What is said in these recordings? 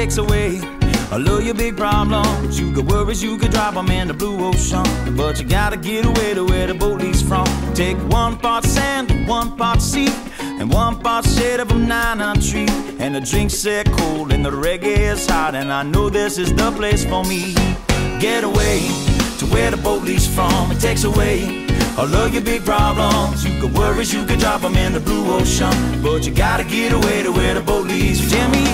takes away all of your big problems. You got worries, you could drop them in the blue ocean, but you gotta get away to where the boat leaves from. Take 1 part sand, 1 part sea, and 1 part shade of a 9 tree. And the drinks set cold and the reggae is hot, and I know this is the place for me. Get away to where the boat leaves from. It takes away all of your big problems. You got worries, you could drop them in the blue ocean, but you gotta get away to where the boat leads. Jimmy.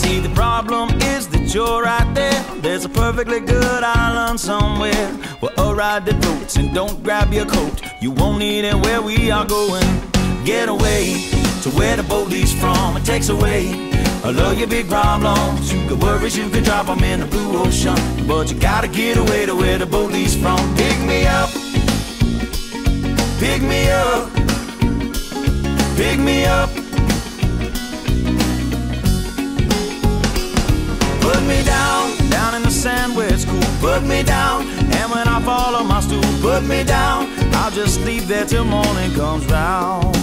See, the problem is that you're right there. There's a perfectly good island somewhere where a ride that floats, and don't grab your coat, you won't need it where we are going. Get away to where the boat leaves from. It takes away all of your big problems. You got worries, you can drop them in the blue ocean, but you gotta get away to where the boat leaves from. Pick me up, pick me up, pick me up. Put me down, down in the sand where it's cool. Put me down, and when I fall on my stool, put me down. I'll just leave there till morning comes round.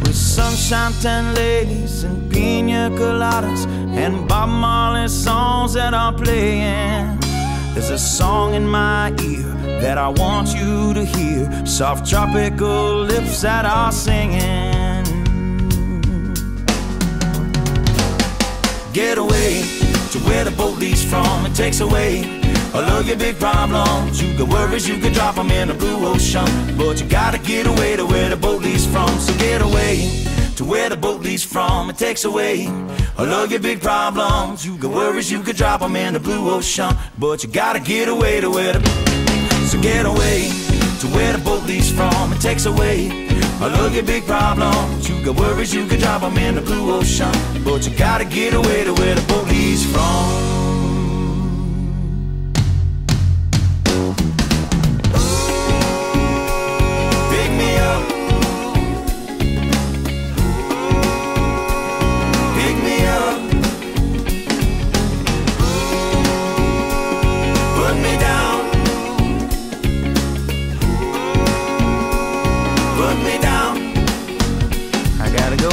With sunshine, 10 ladies, and pina coladas, and Bob Marley songs that are playing. There's a song in my ear that I want you to hear. Soft tropical lips that are singing. Get away to where the boat leaves from. It takes away all of your big problems. You got worries, you can drop them in the blue ocean, but you gotta get away to where the boat leaves from. So get away to where the boat leaves from. It takes away all of your big problems. You got worries, you can drop them in the blue ocean, but you gotta get away to where the... So get away to where the boat leaves from. It takes away all of your big problems. You got worries, you can drop them in the blue ocean, but you gotta get away to where the boat leaves from. Pick me up, pick me up, put me down, put me down. I gotta go.